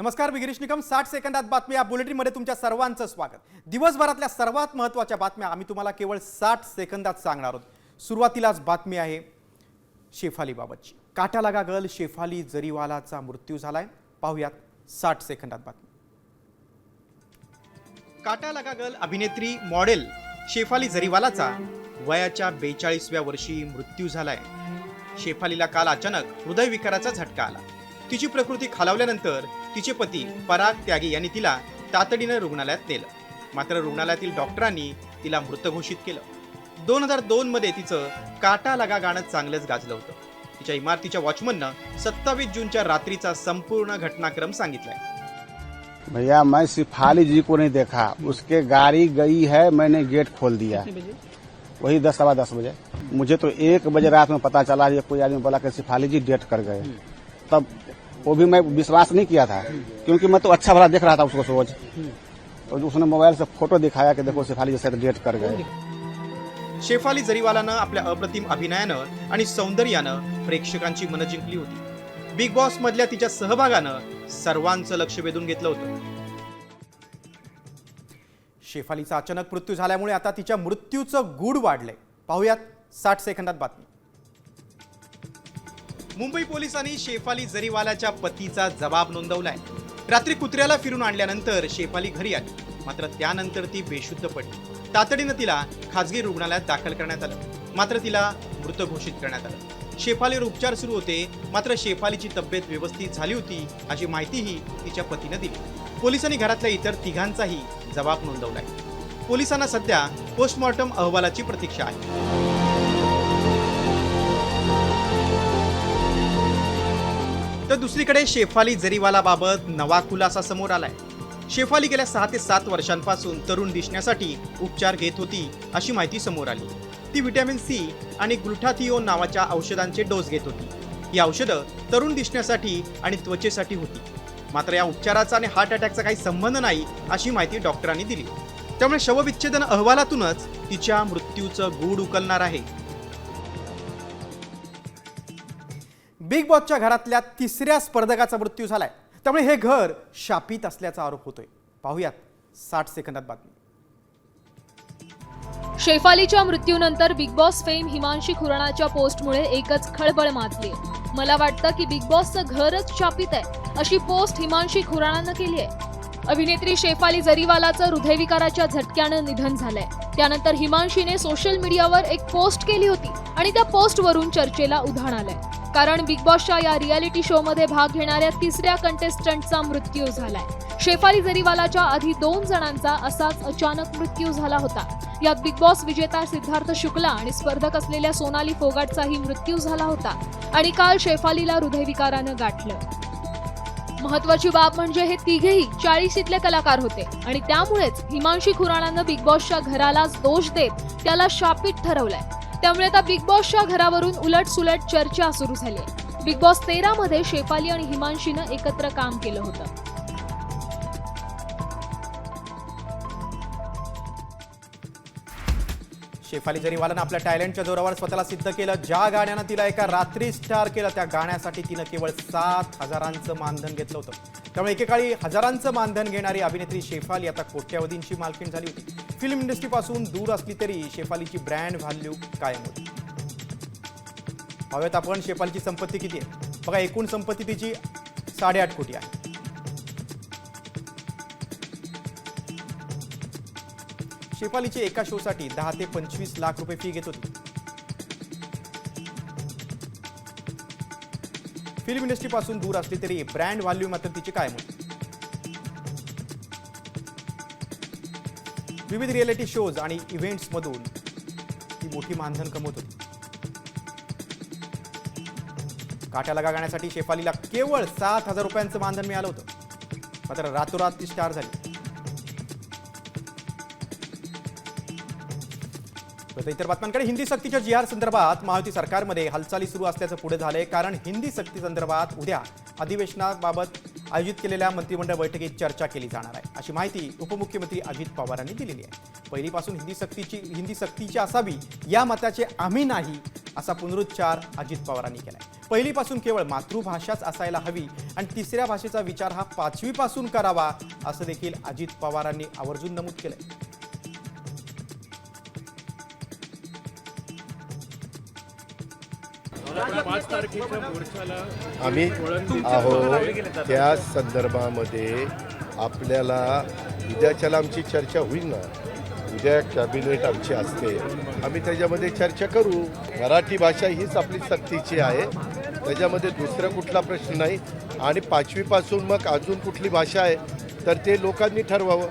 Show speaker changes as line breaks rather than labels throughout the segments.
नमस्कार, मी गिरीश निकम. 60 सेकंदात बातमी या बुलेटिनमध्ये तुमच्या सर्वांचं स्वागत. दिवसभरातल्या सर्वात महत्त्वाच्या बातम्या आम्ही तुम्हाला केवळ 60 सेकंदात सांगणार आहोत. सुरुवातीलाच बातमी आहे शेफालीबाबतची. काटा लगा गर्ल शेफाली जरीवालाचा मृत्यू झालाय. पाहूयात 60 सेकंदात बातमी. काटा लगा गर्ल अभिनेत्री मॉडेल शेफाली जरीवालाचा वयाच्या 42व्या वर्षी मृत्यू झालाय. शेफालीला काल अचानक हृदयविकाराचा झटका आला. तिची प्रकृती खालावल्यानंतर तिचे पती पराग त्यागी यांनी तिला तातडीने रुग्णालयात नेलं. मात्र रुग्णालयातील डॉक्टरांनी तिला मृत घोषित केलं. 2002 मध्ये तिचं काटा लगा गाणं चांगलंच गाजलं होतं. तिच्या इमारतीच्या वॉचमननं 27 जूनच्या रात्रीचा संपूर्ण घटनाक्रम सांगितलाय.
भैया मैं शेफाली जी को नहीं देखा, उसके गाड़ी गई है, मैंने गेट खोल दिया. वही 10 सवा 10 बजे. मुझे तो 1 बजे रात में पता चला, ये कोई आदमी बोला कि शेफाली जी डेथ कर गए. तब वो भी मैं विश्वास नहीं किया था, क्योंकि मैं तो अच्छा भला देख रहा था उसको रोज. और उसने मोबाइल से फोटो दिखाया कि देखो शेफाली जी डेथ कर गए.
शेफाली जरीवालानं आपल्या अप्रतिम अभिनयानं आणि सौंदर्यानं प्रेक्षकांची मनं जिंकली होती. बिग बॉस मधल्या तिच्या सहभागानं सर्वांचं लक्ष वेधून घेतलं होतं. शेफालीचा अचानक मृत्यू झाल्यामुळे आता तिच्या मृत्यूचं गूढ वाढलंय. पाहूयात 60 सेकंदात बातमी. मुंबई पोलिसांनी शेफाली जरीवालाच्या पतीचा जबाब नोंदवलाय. रात्री कुत्र्याला फिरून आणल्यानंतर शेफाली घरी आली, मात्र त्यानंतर ती बेशुद्ध पडली. तातडीनं तिला खासगी रुग्णालयात दाखल करण्यात आलं, मात्र तिला मृत घोषित करण्यात आलं. शेफालीवर उपचार सुरू होते, मात्र शेफालीची तब्येत व्यवस्थित झाली होती अशी माहितीही तिच्या पतीनं दिली. पोलिसांनी घरातल्या इतर तिघांचाही जबाब नोंदवलाय. पोलिसांना सध्या पोस्टमॉर्टम अहवालाची प्रतीक्षा आहे. तर दुसरीकडे शेफाली जरीवालाबाबत नवा खुलासा समोर आलाय. शेफाली गेल्या 6 ते 7 वर्षांपासून तरुण दिसण्यासाठी उपचार घेत होती अशी माहिती समोर आली. ती व्हिटॅमिन सी आणि ग्लुटाथिओन नावाच्या औषधांचे डोस घेत होती. ही औषधं तरुण दिसण्यासाठी आणि त्वचेसाठी होती. मात्र या उपचाराचा आणि हार्ट अटॅकचा काही संबंध नाही अशी माहिती डॉक्टरांनी दिली. त्यामुळे शवविच्छेदन अहवालातूनच तिच्या मृत्यूचं गूढ उकलणार आहे. बिग बॉसच्या घरातल्या 3ऱ्या स्पर्धकाचा मृत्यू झालाय. त्यामुळे हे घर शापित असल्याचा आरोप होतोय. पाहूयात 60 सेकंदात बातमी.
शेफालीच्या मृत्यूनंतर बिग बॉस फेम हिमांशी खुरानाच्या पोस्टमुळे एकच खळबळ माजली. मला वाटतं की बिग बॉसचं घरच शापित आहे अशी पोस्ट हिमांशी खुरानानं केली आहे. अभिनेत्री शेफाली जरीवालाचं हृदयविकाराच्या झटक्यानं निधन झालंय. त्यानंतर हिमांशीने सोशल मीडियावर एक पोस्ट केली होती आणि त्या पोस्टवरून चर्चेला उधाण आलंय. कारण बिग बॉसच्या या रियालिटी शो मध्ये भाग घेणाऱ्या 3ऱ्या कंटेस्टंटचा मृत्यू झालाय. शेफाली जरीवालाच्या आधी 2 जणांचा असाच अचानक मृत्यू झाला होता. यात बिग बॉस विजेता सिद्धार्थ शुक्ला आणि स्पर्धक असलेल्या सोनाली फोगाटचाही मृत्यू झाला होता. आणि काल शेफालीला हृदयविकारानं गाठलं. महत्वाची बाब म्हणजे हे तिघेही 40शीतले कलाकार होते आणि त्यामुळेच हिमांशी खुरानानं बिग बॉसच्या घरालाच दोष देत त्याला शापित ठरवलंय. त्यामुळे आता बिग बॉसच्या घरावरून उलटसुलट चर्चा सुरू झाली आहे. बिग बॉस 13 मध्ये शेफाली आणि हिमांशीनं एकत्र काम केलं होतं.
शेफाली जरीवालानं आपल्या टॅलेंटच्या जोरावर स्वतःला सिद्ध केलं. ज्या गाण्यानं तिला एका रात्री स्टार केलं त्या गाण्यासाठी तिनं केवळ 7,000चं मानधन घेतलं होतं. त्यामुळे एकेकाळी हजारांचं मानधन घेणारी अभिनेत्री शेफाली आता कोट्यवधींची मालकीण झाली होती. फिल्म इंडस्ट्रीपासून दूर असली तरी शेफालीची ब्रँड व्हॅल्यू कायम होती. हवेत आपण शेफालीची संपत्ती किती आहे बघा. एकूण संपत्ती तिची 8.5 कोटी आहे. शेफालीची एका शोसाठी 10 ते 25 लाख रुपये फी घेत होती. फिल्म इंडस्ट्रीपासून दूर असली तरी ब्रँड व्हॅल्यू मात्र तिची कायम होती. विविध रिअलिटी शोज आणि इव्हेंट्स मधून ती मोठी मानधन कमवत होती. काटा लगा गाण्यासाठी शेफालीला केवळ 7,000 रुपयांचं मानधन मिळालं होतं. मात्र रातोरात ती स्टार झाली. इतर बातम्यांकडे. हिंदी सक्तीच्या जी.आर संदर्भात महायुती सरकारमध्ये हालचाली सुरू असल्याचं पुढे झालंय. कारण हिंदी सक्ती संदर्भात उद्या अधिवेशनाबाबत आयोजित केलेल्या मंत्रिमंडळ बैठकीत चर्चा केली जाणार आहे अशी माहिती उपमुख्यमंत्री अजित पवारांनी दिलेली आहे. पहिलीपासून हिंदी सक्तीची असावी या मताचे आम्ही नाही असा पुनरुच्चार अजित पवारांनी केलाय. पहिलीपासून केवळ मातृभाषाच असायला हवी आणि तिसऱ्या भाषेचा विचार हा 5वी पासून करावा, असं देखील अजित पवारांनी आवर्जून नमूद केलंय.
आम्ही आहोत त्या संदर्भामध्ये आपल्याला उद्याच्याला आमची चर्चा होईल ना. उद्या कॅबिनेट आमची असते, आम्ही त्याच्यामध्ये चर्चा करू. मराठी भाषा हीच आपली सक्तीची आहे, त्याच्यामध्ये दुसरा कुठला प्रश्न नाही. आणि 5वी पासून मग अजून कुठली भाषा आहे तर ते लोकांनी ठरवावं.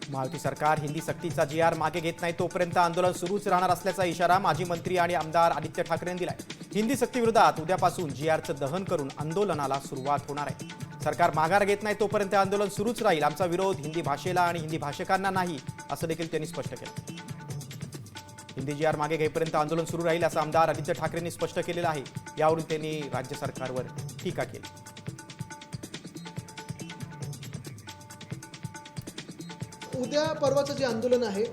महायुती सरकार हिंदी सक्तीचा GR मागे घेत नाही तोपर्यंत आंदोलन सुरूच राहणार असल्याचा इशारा माजी मंत्री आणि आमदार आदित्य ठाकरे यांनी दिलाय. हिंदी सक्तीविरोधात उद्यापासून GRचं दहन करून आंदोलनाला सुरुवात होणार आहे. सरकार माघार घेत नाही तोपर्यंत आंदोलन सुरूच राहील. आमचा विरोध हिंदी भाषेला आणि हिंदी भाषिकांना नाही, असं देखील त्यांनी स्पष्ट केलं. हिंदी GR मागे घेईपर्यंत आंदोलन सुरू राहील असं आमदार आदित्य ठाकरेंनी स्पष्ट केलेलं आहे. यावरून त्यांनी राज्य सरकारवर टीका केली.
उद्या परवाचं जे आंदोलन आहे,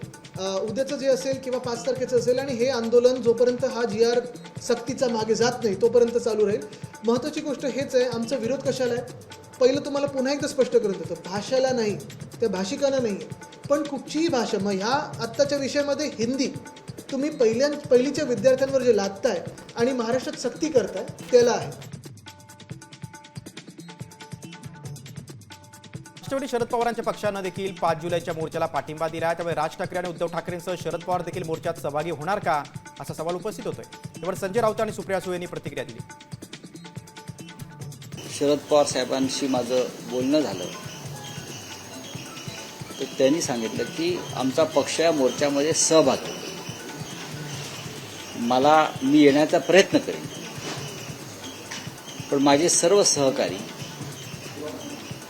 उद्याचं जे असेल किंवा 5 तारखेचं असेल, आणि हे आंदोलन जोपर्यंत हा GR सक्तीचा मागे जात नाही तोपर्यंत चालू राहील. महत्त्वाची गोष्ट हेच आहे, आमचा विरोध कशाला आहे. पहिलं तुम्हाला पुन्हा एकदा स्पष्ट करून देतो, भाषाला नाही, त्या भाषिकांना नाही आहे. पण कुठचीही भाषा, मग ह्या आत्ताच्या विषयामध्ये हिंदी तुम्ही पहिलीच्या विद्यार्थ्यांवर जे लादताय आणि महाराष्ट्रात सक्ती करताय त्याला आहे.
राष्ट्रवादी शरद पवारांच्या पक्षानं देखील 5 जुलैच्या मोर्चाला पाठिंबा दिला. त्यामुळे राज ठाकरे आणि उद्धव ठाकरेंसह शरद पवार देखील मोर्चात सहभागी होणार का, असा सवाल उपस्थित होतोय. त्यावर संजय राऊत आणि सुप्रिया सुळे यांनी प्रतिक्रिया दिली.
शरद पवार साहेबांशी माझं बोलणं झालं तर त्यांनी सांगितलं की आमचा पक्ष या मोर्चामध्ये सहभागी, मी येण्याचा प्रयत्न करेन, पण माझे सर्व सहकारी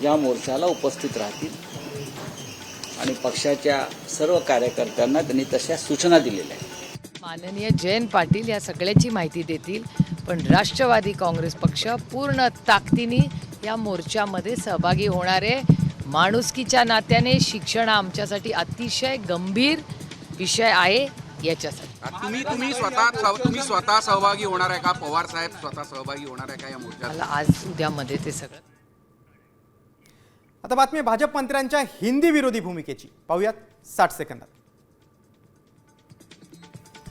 या मोर्चाला उपस्थित राहतील आणि पक्षाच्या सर्व कार्यकर्त्यांना त्यांनी तशा सूचना दिलेल्या आहेत.
माननीय जयंत पाटील या सगळ्याची माहिती देतील, पण राष्ट्रवादी काँग्रेस पक्ष पूर्ण ताकदीने या मोर्चामध्ये सहभागी होणार आहे. माणुसकीच्या नात्याने शिक्षण हा आमच्यासाठी अतिशय गंभीर विषय आहे. याच्यासाठी
तुम्ही स्वतः सहभागी होणार आहे का? पवार साहेब स्वतः सहभागी होणार आहे का या मोर्चात?
मला आज उद्यामध्ये ते सगळं.
आता बातमी भाजप मंत्र्यांच्या हिंदी विरोधी भूमिकेची, पाहूयात 60 सेकंदात.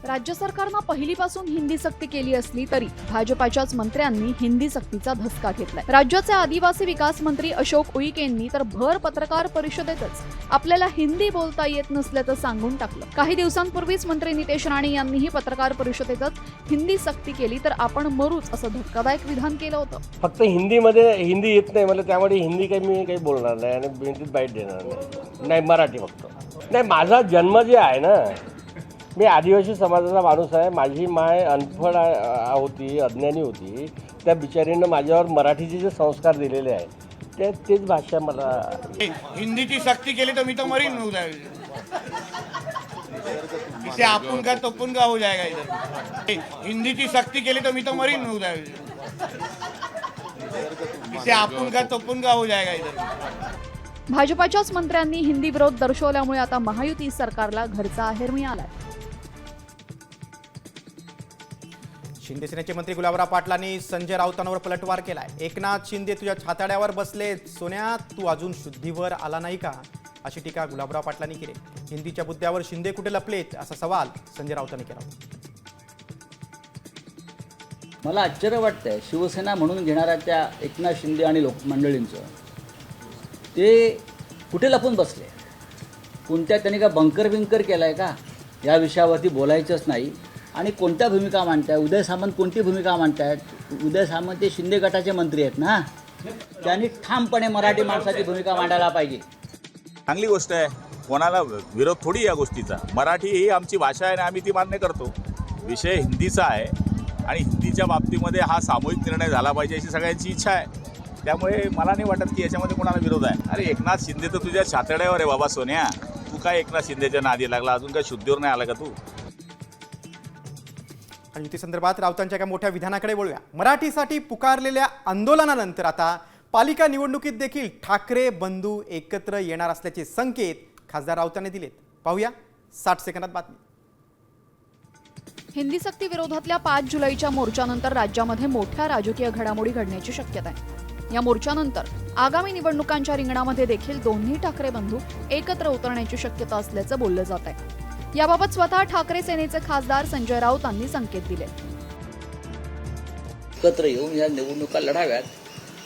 राज्य सरकारनं पहिलीपासून हिंदी सक्ती केली असली तरी भाजपाच्याच मंत्र्यांनी हिंदी सक्तीचा धसका घेतलाय. राज्याचे आदिवासी विकास मंत्री अशोक उईके यांनी तर भर पत्रकार परिषदेतच आपल्याला हिंदी बोलता येत नसल्याचं सांगून टाकलं. काही दिवसांपूर्वीच मंत्री नितेश राणे यांनीही पत्रकार परिषदेतच हिंदी सक्ती केली तर आपण मरूच असं धक्कादायक विधान केलं होतं.
फक्त हिंदीमध्ये हिंदी येत नाही मला, त्यामुळे हिंदी मी काही बोलणार नाही आणि हिंदीत बाईट देणार नाही, मराठी फक्त. नाही, माझा जन्म जे आहे ना, मी आदिवासी समाजाचा माणूस आहे. माझी माय अनपढ होती, अज्ञानी होती. त्या बिचारीनं माझ्यावर मराठीचे जे संस्कार दिलेले आहेत तेच भाषा मला.
हिंदीची सक्ती केली तर मी तो मरीन उद्या. इसे आपण का तोपून का हो जाएगा इधर. हिंदीची सक्ती केली तर मी तो मरीन उद्या. इसे आपण का तोपून का हो जाएगा इधर.
भाजपाच्याच मंत्र्यांनी हिंदी विरोध दर्शवल्यामुळे आता महायुती सरकारला घरचा आहेर मिळालाय.
शिंदे सेनेचे मंत्री गुलाबराव पाटलांनी संजय राऊतांवर पलटवार केलाय. एकनाथ शिंदे तुझ्या छाताड्यावर बसले, सोन्या तू अजून शुद्धीवर आला नाही का, अशी टीका गुलाबराव पाटलांनी केली. हिंदीच्या मुद्द्यावर शिंदे कुठे लपलेत, असा सवाल संजय राऊतांनी केला.
मला आश्चर्य वाटतंय शिवसेना म्हणून घेणाऱ्या त्या एकनाथ शिंदे आणि लोकमंडळींचं, ते कुठे लपून बसले. कोणत्या त्यांनी का बंकर केलाय का, या विषयावरती बोलायचंच नाही. आणि कोणत्या भूमिका मांडताय, उदय सामंत कोणती भूमिका मांडतायत. उदय सामंत ते शिंदे गटाचे मंत्री आहेत ना, त्यांनी ठामपणे मराठी माणसाची भूमिका मांडायला पाहिजे.
चांगली गोष्ट आहे, कोणाला विरोध थोडी या गोष्टीचा. मराठी ही आमची भाषा आहे आणि आम्ही ती मान्य करतो. विषय हिंदीचा आहे आणि हिंदीच्या बाबतीमध्ये हा सामूहिक निर्णय झाला पाहिजे अशी सगळ्यांची इच्छा आहे. त्यामुळे मला नाही वाटत की याच्यामध्ये कोणाला विरोध आहे. अरे एकनाथ शिंदे तर तुझ्या छातड्यावर आहे बाबा सोन्या, तू काय एकनाथ शिंदेच्या नादी लागला, अजून काय शुद्धीवर नाही आला का तू.
आणि युतीसंदर्भात राऊतांच्या एका मोठ्या विधानाकडे बोलूया. मराठीसाठी पुकारलेल्या आंदोलनानंतर आता पालिका निवडणुकीत देखील ठाकरे बंधू एकत्र येणार असल्याचे संकेत खासदार राऊतांनी दिलेत. पाहूया 60 सेकंदात बातमी.
हिंदी सक्ती विरोधातल्या 5 जुलैच्या मोर्चानंतर राज्यामध्ये मोठ्या राजकीय घडामोडी घडण्याची शक्यता आहे. या मोर्चानंतर आगामी निवडणुकांच्या रिंगणामध्ये देखील दोन्ही ठाकरे बंधू एकत्र उतरण्याची शक्यता असल्याचं बोललं जात आहे. याबाबत स्वतः ठाकरे सेनेचे खासदार संजय राऊतांनी संकेत दिले.
एकत्र येऊन या निवडणुका लढाव्यात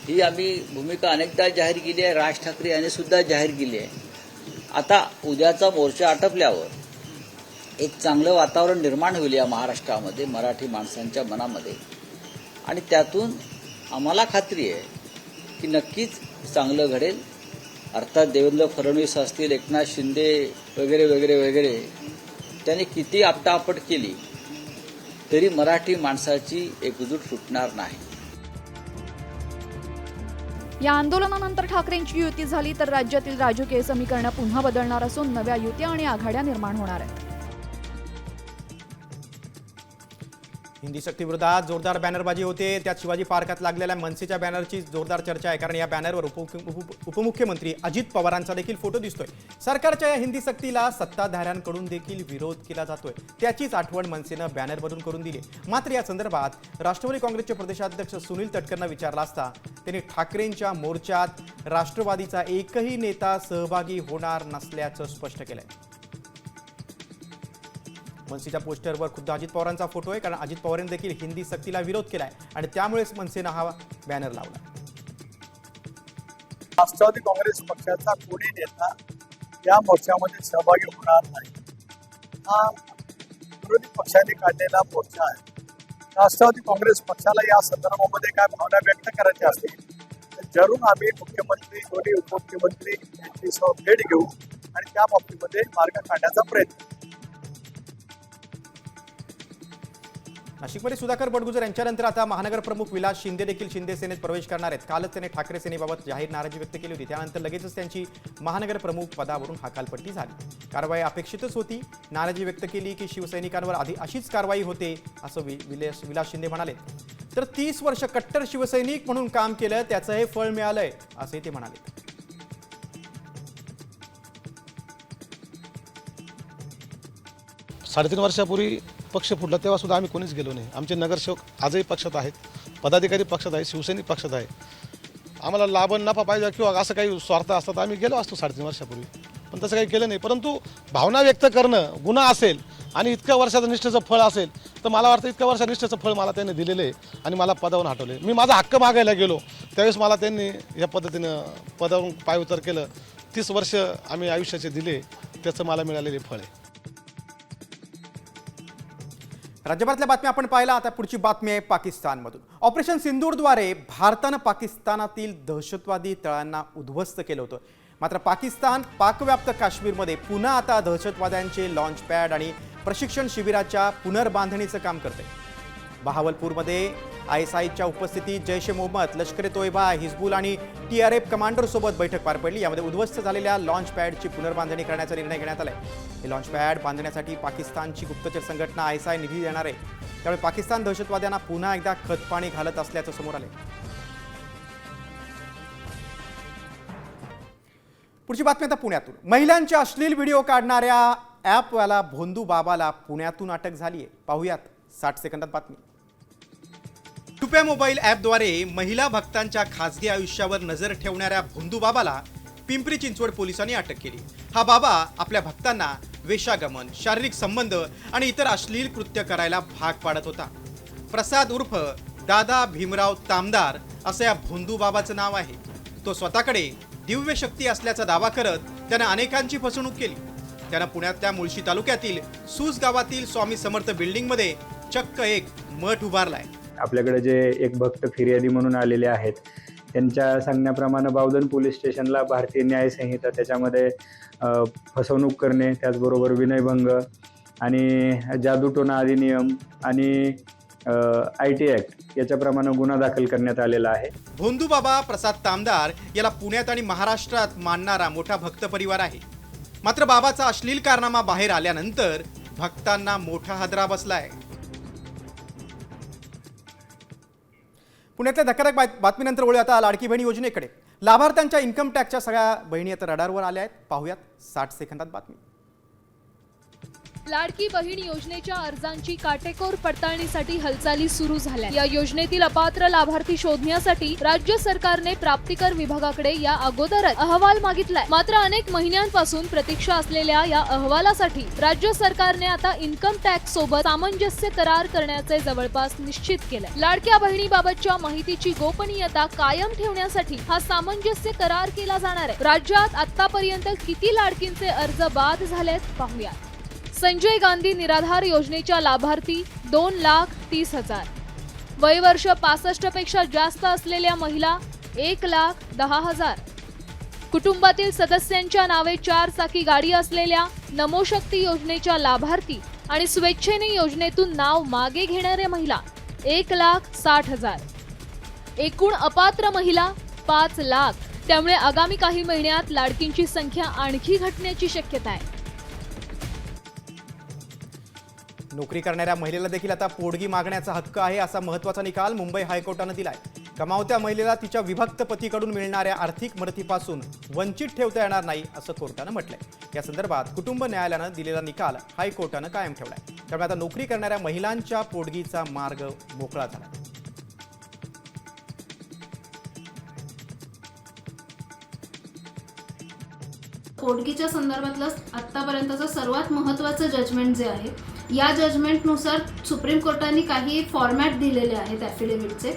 ही आम्ही भूमिका अनेकदा जाहीर केली आहे. राज ठाकरे यांनी सुद्धा जाहीर केली आहे. आता उद्याचा मोर्चा आटपल्यावर एक चांगलं वातावरण निर्माण होईल या महाराष्ट्रामध्ये, मराठी माणसांच्या मनामध्ये, आणि त्यातून आम्हाला खात्री आहे की नक्कीच चांगलं घडेल. अर्थात देवेंद्र फडणवीस असतील, एकनाथ शिंदे वगैरे वगैरे वगैरे त्यांनी किती आपटापट केली तरी मराठी माणसाची एकजूट सुटणार नाही.
या आंदोलनानंतर ठाकरेंची युती झाली तर राज्यातील राजकीय समीकरण पुन्हा बदलणार असून नव्या युत्या आणि आघाड्या निर्माण होणार आहेत.
हिंदी सक्तीविरोधात जोरदार बॅनरबाजी होते. त्यात शिवाजी पार्कात लागलेल्या मनसेच्या बॅनरची जोरदार चर्चा आहे, कारण या बॅनरवर उपमुख्यमंत्री अजित पवारांचा देखील फोटो दिसतोय. सरकारच्या या हिंदी सक्तीला सत्ताधाऱ्यांकडून देखील विरोध केला जातोय. त्याचीच आठवण मनसेनं बॅनरवरून करून दिली. मात्र या संदर्भात राष्ट्रवादी काँग्रेसचे प्रदेशाध्यक्ष सुनील तटकरेंना विचारला असता त्यांनी ठाकरेंच्या मोर्चात राष्ट्रवादीचा एकही नेता सहभागी होणार नसल्याचं स्पष्ट केलंय. मनसेच्या पोस्टरवर खुद्द अजित पवारांचा फोटो आहे, कारण अजित पवारांनी देखील हिंदी सक्तीला विरोध केलाय आणि त्यामुळेच मनसेनं हा बॅनर लावला.
राष्ट्रवादी काँग्रेस पक्षाचा कोणी नेता या मोर्चामध्ये सहभागी होणार नाही. हा विरोधी पक्षाने काढलेला मोर्चा आहे. राष्ट्रवादी काँग्रेस पक्षाला या संदर्भामध्ये काय भावना व्यक्त करायच्या असतील तर जरूर आम्ही मुख्यमंत्री, दोन्ही उपमुख्यमंत्री यांची भेट घेऊ आणि त्या बाबतीमध्ये मार्ग काढण्याचा प्रयत्न.
नाशिकमध्ये सुधाकर बडगुजर यांच्यानंतर आता महानगर प्रमुख विलास शिंदे देखील शिंदे सेनेत प्रवेश करणार आहेत. कालच त्यांनी ठाकरे सेनेबाबत जाहीर नाराजी व्यक्त केली होती. त्यानंतर लगेचच त्यांची महानगर प्रमुख पदावरून हकालपट्टी झाली. कारवाई अपेक्षितच होती. नाराजी व्यक्त केली की शिवसैनिकांवर आधी अशीच कारवाई होते असं विलास शिंदे म्हणाले. तर 30 वर्ष कट्टर शिवसैनिक म्हणून काम केलं, त्याचं हे फळ मिळालंय असे ते म्हणाले.
3.5 वर्षापूर्वी पक्ष फुटला तेव्हा सुद्धा आम्ही कोणीच गेलो नाही. आमचे नगरसेवक आजही पक्षात आहेत, पदाधिकारी पक्षात आहेत, शिवसैनिक पक्षात आहे. आम्हाला लाभ नफा पाहिजे किंवा असं काही स्वार्थ असतात आम्ही गेलो असतो 3.5 वर्षापूर्वी, पण तसं काही केलं नाही. परंतु भावना व्यक्त करणं गुन्हा असेल आणि इतक्या वर्षाचं निष्ठेचं फळ असेल तर मला वाटतं इतक्या वर्षा निष्ठेचं फळ मला त्यांनी दिलेलं आहे आणि मला पदावरून हटवले. मी माझा हक्क मागायला गेलो त्यावेळेस मला त्यांनी या पद्धतीनं पदावरून पायउतार केलं. 30 वर्ष आम्ही आयुष्याचे दिले, त्याचं मला मिळालेले फळ आहे.
राज्यभरातल्या बातम्या आपण पाहिला. आता पुढची बातमी आहे पाकिस्तानमधून. ऑपरेशन सिंदूरद्वारे भारतानं पाकिस्तानातील दहशतवादी तळांना उद्ध्वस्त केलं होतं. मात्र पाकिस्तान पाकव्याप्त काश्मीरमध्ये पुन्हा आता दहशतवाद्यांचे लॉन्च पॅड आणि प्रशिक्षण शिबिराच्या पुनर्बांधणीचं काम करते. बहावलपूरमध्ये ISIच्या उपस्थितीत जैश ए मोहम्मद, लष्कर ए तोयबा, हिजबुल आणि TRF कमांडरसोबत बैठक पार पडली. यामध्ये उद्ध्वस्त झालेल्या लॉन्च पॅडची पुनर्बांधणी करण्याचा निर्णय घेण्यात आलाय. हे लॉन्च पॅड बांधण्यासाठी पाकिस्तानची गुप्तचर संघटना ISI निधी देणार आहे. त्यामुळे पाकिस्तान दहशतवाद्यांना पुन्हा एकदा खतपाणी घालत असल्याचं समोर आलंय. पुढची बातमी आता पुण्यातून. महिलांचे अश्लील व्हिडिओ काढणाऱ्या ॲपवाला भोंदू बाबाला पुण्यातून अटक झाली आहे. पाहूयात 60 सेकंदात बातमी. टुप्या मोबाईल ॲपद्वारे महिला भक्तांच्या खासगी आयुष्यावर नजर ठेवणाऱ्या भोंदू बाबाला पिंपरी चिंचवड पोलिसांनी अटक केली. हा बाबा आपल्या भक्तांना वेश्यागमन, शारीरिक संबंध आणि इतर अश्लील कृत्य करायला भाग पाडत होता. प्रसाद उर्फ दादा भीमराव तामदार असं या भोंदू बाबाचं नाव आहे. तो स्वतःकडे दिव्य शक्ती असल्याचा दावा करत त्यानं अनेकांची फसवणूक केली. त्यानं पुण्यातल्या मुळशी तालुक्यातील सूस गावातील स्वामी समर्थ बिल्डिंगमध्ये चक्क एक मठ उभारलाय.
आपल्याकडे जे एक भक्त फिर्यादी म्हणून आलेले आहेत त्यांच्या सांगण्याप्रमाणे बावधन पोलीस स्टेशनला भारतीय न्याय संहिता त्याच्यामध्ये फसवणूक करणे, त्याचबरोबर विनयभंग आणि जादूटोणा अधिनियम आणि IT ॲक्ट याच्याप्रमाणे गुन्हा दाखल करण्यात आलेला आहे.
भोंदू बाबा प्रसाद तामदार याला पुण्यात आणि महाराष्ट्रात मानणारा मोठा भक्त परिवार आहे. मात्र बाबाचा अश्लील कारनामा बाहेर आल्यानंतर भक्तांना मोठा हादरा बसलाय. पुण्यातल्या धक्कादायक बातमीनंतर वळूया आता लाडकी बहीण योजनेकडे. लाभार्थ्यांच्या इन्कम टॅक्सच्या सगळ्या बहिणी आता रडारवर आल्या आहेत. पाहूयात 60 सेकंदात बातमी.
लाडकी बहीण योजनेच्या अर्जांची काटेकोर पडताळणीसाठी हालचाली सुरू झाल्या। या योजनेतील अपात्र लाभार्थी शोधण्यासाठी राज्य सरकारने प्राप्तिकर विभागाकडे या अगोदरच अहवाल मागितलाय। मात्र अनेक महिन्यांपासून प्रतीक्षा असलेल्या या अहवालासाठी राज्य सरकारने आता इन्कम टॅक्स सोबत सामंजस्य करार करण्याचे जवळपास निश्चित केलंय। लाडक्या बहिणीबाबतच्या माहितीची गोपनीयता कायम ठेवण्यासाठी हा सामंजस्य करार केला जाणार आहे। राज्यात आतापर्यंत किती लाडकींचे अर्ज बाद झालेत पाहूया। संजय गांधी निराधार योजनेच्या लाभार्थी 2,30,000, वय वर्ष 65 पेक्षा जास्त असलेल्या महिला 1,10,000, कुटुंबातील सदस्यांच्या नावे 4 चाकी गाडी असलेल्या नमोशक्ती योजनेच्या लाभार्थी आणि स्वेच्छेने योजनेतून नाव मागे घेणाऱ्या महिला 1,60,000, एकूण अपात्र महिला 5 लाख। त्यामुळे आगामी काही महिन्यात लाडकींची संख्या आणखी घटण्याची शक्यता आहे।
नोकरी करणाऱ्या महिलेला देखील आता पोटगी मागण्याचा हक्क आहे, असा महत्त्वाचा निकाल मुंबई हायकोर्टानं दिलाय। कमावत्या महिलेला तिच्या विभक्त पतीकडून मिळणाऱ्या आर्थिक मदतीपासून वंचित ठेवता येणार नाही, असं कोर्टानं म्हटलंय। या संदर्भात कुटुंब न्यायालयानं दिलेला निकाल हायकोर्टानं कायम ठेवलाय। त्यामुळे आता नोकरी करणाऱ्या महिलांच्या पोटगीचा मार्ग मोकळा झाला।
पोटगीच्या संदर्भातलं आतापर्यंतचं सर्वात महत्त्वाचं जजमेंट जे आहे, या जजमेंटनुसार सुप्रीम कोर्टाने काही फॉर्मॅट दिलेले आहेत ॲफिडेव्हिटचे,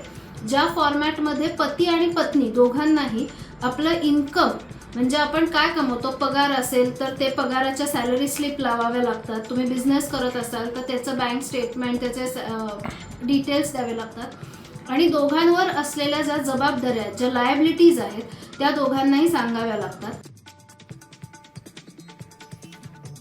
ज्या फॉर्मॅटमध्ये पती आणि पत्नी दोघांनाही आपलं इन्कम म्हणजे आपण काय कमवतो, पगार असेल तर ते पगाराच्या सॅलरी स्लिप लावाव्या लागतात, तुम्ही बिझनेस करत असाल तर त्याचं बँक स्टेटमेंट, त्याचे डिटेल्स द्यावे लागतात आणि दोघांवर असलेल्या ज्या जबाबदाऱ्या आहेत, ज्या लायबिलिटीज आहेत, त्या दोघांनाही सांगाव्या लागतात।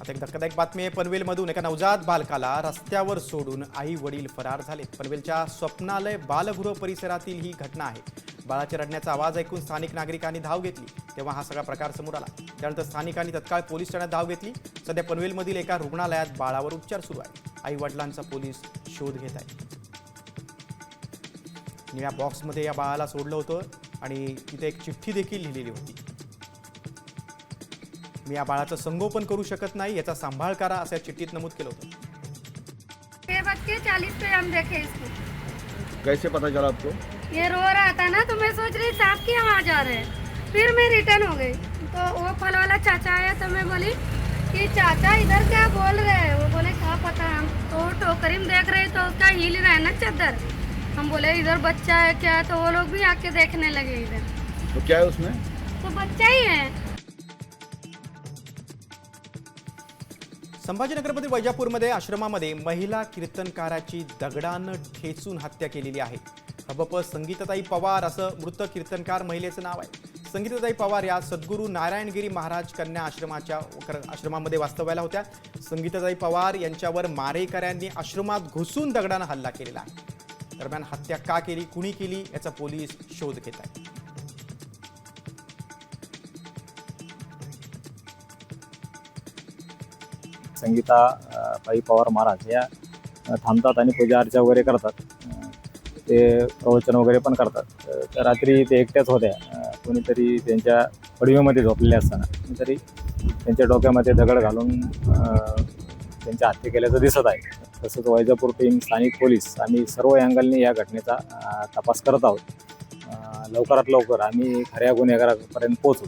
एक धक्कादायक बातमी आहे पनवेलमधून। एका नवजात बालकाला रस्त्यावर सोडून आई वडील फरार झालेत। पनवेलच्या स्वप्नालय बालगृह परिसरातील ही घटना आहे। बाळाच्या रडण्याचा आवाज ऐकून स्थानिक नागरिकांनी धाव घेतली, तेव्हा हा सगळा प्रकार समोर आला। त्यानंतर स्थानिकांनी तत्काळ पोलीस ठाण्यात धाव घेतली। सध्या पनवेलमधील एका रुग्णालयात बाळावर उपचार सुरू आहे। आई वडिलांचा पोलीस शोध घेत आहेत। निळ्या बॉक्समध्ये या बाळाला सोडलं होतं आणि तिथे एक चिठ्ठी देखील लिहिलेली होती। मी या बाळाचं संगोपन करू शकत नाही, याचा सांभाळ करा, असं चिठ्ठीत नमूद केलं होतं।
6:40 पे हम देखे इसको।
कैसे पता चला आपको?
ये रो रहा था ना, तो मैं सोच रही साहब की हम आ जा रहे हैं। फिर मैं रिटर्न हो गई तो वो फल वाला चाचा आया, तो मैं बोली कि चाचा इधर क्या बोल रहे हैं। वो बोले क्या पता, हम तो टोकरी में देख रहे तो उसका हिल रहा है ना चादर। हम बोले इधर बच्चा है क्या, तो वो लोग भी आके देखने लगे इधर।
तो क्या है उसमें?
तो बच्चा ही है।
संभाजीनगरमध्ये वैजापूरमध्ये आश्रमामध्ये महिला कीर्तनकाराची दगडानं ठेचून हत्या केलेली आहे। हबप संगीताताई पवार असं मृत कीर्तनकार महिलेचं नाव आहे। संगीताताई पवार या सद्गुरू नारायणगिरी महाराज कन्या आश्रमामध्ये वास्तव्याला होत्या। संगीताताई पवार यांच्यावर मारेकऱ्यांनी आश्रमात घुसून दगडानं हल्ला केलेला आहे। दरम्यान हत्या का केली, कुणी केली, याचा पोलीस शोध घेत आहेत।
संगीता ताई पवार महाराज या थांबतात आणि पूजा अर्चा वगैरे करतात, ते प्रवचन वगैरे पण करतात। तर रात्री ते एकट्याच होत्या, कोणीतरी त्यांच्या पडवीमध्ये झोपलेले असताना कोणीतरी त्यांच्या डोक्यामध्ये दगड घालून त्यांच्या हत्या केल्याचं दिसत आहे। तसंच वैजापूर टीम, स्थानिक पोलीस आम्ही सर्व अँगलने या घटनेचा तपास करत आहोत। लवकरात लवकर आम्ही खऱ्या गुन्हेगारापर्यंत पोहोचू।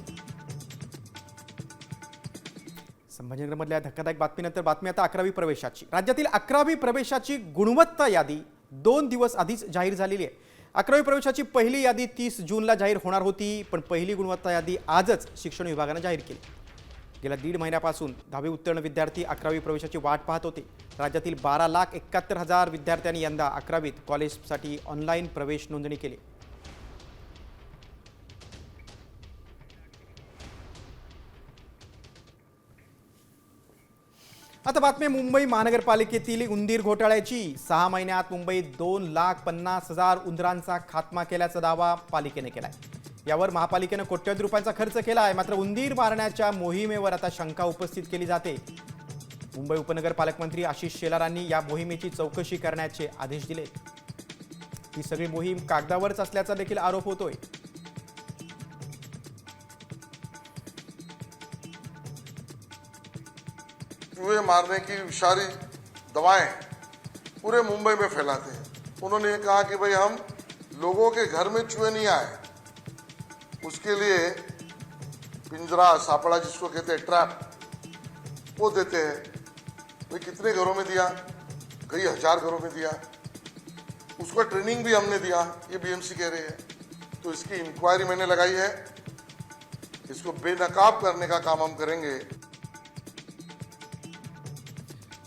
संभाजीनगरमधल्या धक्कादायक बातमीनंतर बातमी आता 11वी प्रवेशाची। राज्यातील 11वी प्रवेशाची गुणवत्ता यादी 2 दिवस आधीच जाहीर झालेली आहे। 11वी प्रवेशाची पहिली यादी 30 जूनला जाहीर होणार होती, पण पहिली गुणवत्ता यादी आजच शिक्षण विभागानं जाहीर केली। गेल्या 1.5 महिन्यापासून 10वी उत्तीर्ण विद्यार्थी 11वी प्रवेशाची वाट पाहत होते। राज्यातील 12,71,000 विद्यार्थ्यांनी यंदा 11वीत कॉलेजसाठी ऑनलाईन प्रवेश नोंदणी केली। आता बातमी मुंबई महानगरपालिकेतील उंदीर घोटाळ्याची। 6 महिन्यात मुंबईत 2,50,000 उंदरांचा खात्मा केल्याचा दावा पालिकेने केलाय। यावर महापालिकेने कोट्यवधी रुपयांचा खर्च केला आहे। मात्र उंदीर मारण्याच्या मोहिमेवर आता शंका उपस्थित केली जाते। मुंबई उपनगर पालकमंत्री आशिष शेलारांनी या मोहिमेची चौकशी करण्याचे आदेश दिले। ही सगळी मोहीम कागदावरच असल्याचा देखील आरोप होतोय।
चूहे मारने की विषारी दवाएं पूरे मुंबई में फैलाते हैं। उन्होंने ये कहा कि भाई हम लोगों के घर में चूहे नहीं आए, उसके लिए पिंजरा सापड़ा जिसको कहते हैं ट्रैप, वो देते हैं। भाई कितने घरों में दिया? कई हजार घरों में दिया। उसको ट्रेनिंग भी हमने दिया, ये बीएमसी कह रही है। तो इसकी इंक्वायरी मैंने लगाई है, इसको बेनकाब करने का काम हम करेंगे।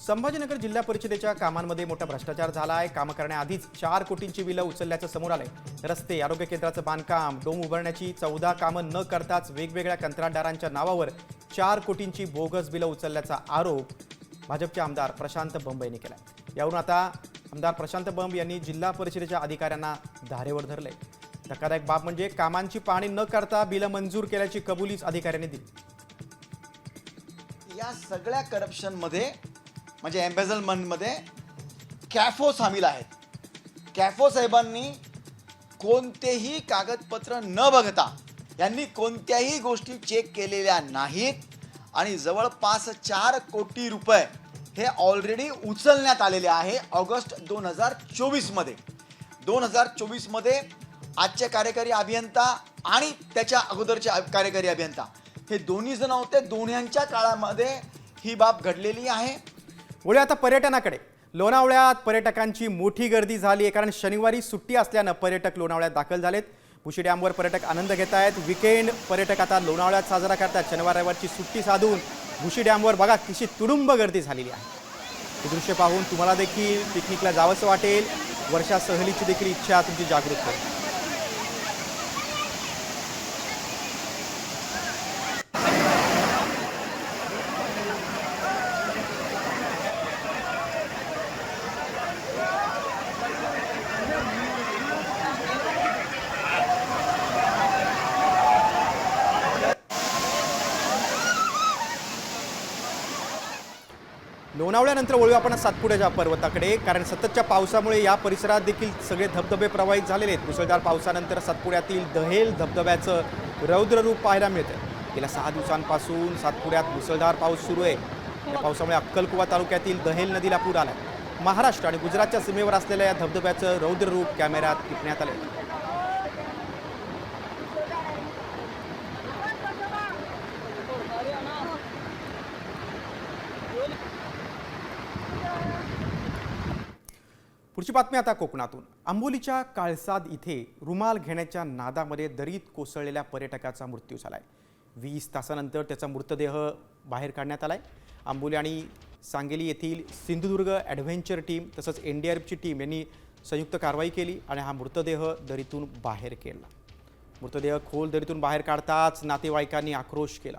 संभाजीनगर जिल्हा परिषदेच्या कामांमध्ये मोठा भ्रष्टाचार झाला आहे। काम करण्याआधीच 4 कोटींची बिलं उचलल्याचं समोर आलंय। रस्ते, आरोग्य केंद्राचं बांधकाम, डोम उभारण्याची 14 कामं न करताच वेगवेगळ्या कंत्राटदारांच्या नावावर 4 कोटींची बोगस बिलं उचलल्याचा आरोप भाजपचे आमदार प्रशांत बंब यांनी केलाय। यावरून आता आमदार प्रशांत बंब यांनी जिल्हा परिषदेच्या अधिकाऱ्यांना धारेवर धरले। धक्कादायक बाब म्हणजे कामांची पाहणी न करता बिलं मंजूर केल्याची कबुलीच अधिकाऱ्यांनी दिली।
या सगळ्या करप्शनमध्ये म्हणजे एम्बेझलमेंटमध्ये कॅफो सामील आहेत। कॅफो साहेबांनी कोणतेही कागदपत्र न बघता यांनी कोणत्याही गोष्टी चेक केलेल्या नाहीत आणि जवळपास 4 कोटी रुपये हे ऑलरेडी उचलण्यात आलेले आहे ऑगस्ट 2024 मध्ये। 2024 मध्ये आजचे कार्यकारी अभियंता आणि त्याच्या अगोदरचे कार्यकारी अभियंता हे दोन्ही जण होते। दोन्हींच्या काळामध्ये ही बाब घडलेली आहे।
वळूया आता पर्यटनाकडे। लोणावळ्यात पर्यटकांची मोठी गर्दी झाली आहे, कारण शनिवारी सुट्टी असल्यानं पर्यटक लोणावळ्यात दाखल झालेत। भुशी डॅमवर पर्यटक आनंद घेत आहेत। विकेंड पर्यटक आता लोणावळ्यात साजरा करतात। शनिवार रविवारची सुट्टी साधून भुशी डॅमवर बघा कशी तुडुंब गर्दी झालेली आहे। हे दृश्य पाहून तुम्हाला देखील पिकनिकला जावंसं वाटेल। वर्षा सहलीची देखील इच्छा तुमची जागृत करेल। लोणावळ्यानंतर वळूया आपण सातपुड्याच्या पर्वताकडे, कारण सततच्या पावसामुळे या परिसरात देखील सगळे धबधबे प्रवाहित झालेले आहेत। मुसळधार पावसानंतर सातपुड्यातील दहेल धबधब्याचं रौद्र रूप पाहायला मिळतं। गेल्या 6 दिवसांपासून सातपुड्यात मुसळधार पाऊस सुरू आहे। या पावसामुळे अक्कलकुवा तालुक्यातील दहेल नदीला पूर आला। महाराष्ट्र आणि गुजरातच्या सीमेवर असलेल्या या धबधब्याचं रौद्र रूप कॅमेऱ्यात टिपण्यात आले। पुढची बातमी आता कोकणातून। आंबोलीच्या काळसाद इथे रुमाल घेण्याच्या नादामध्ये दरीत कोसळलेल्या पर्यटकाचा मृत्यू झालाय। 20 तासानंतर त्याचा मृतदेह बाहेर काढण्यात आलाय। आंबोली आणि सांगली येथील सिंधुदुर्ग ॲडव्हेंचर टीम तसंच NDRFची टीम यांनी संयुक्त कारवाई केली आणि हा मृतदेह दरीतून बाहेर केला। मृतदेह खोल दरीतून बाहेर काढताच नातेवाईकांनी आक्रोश केला।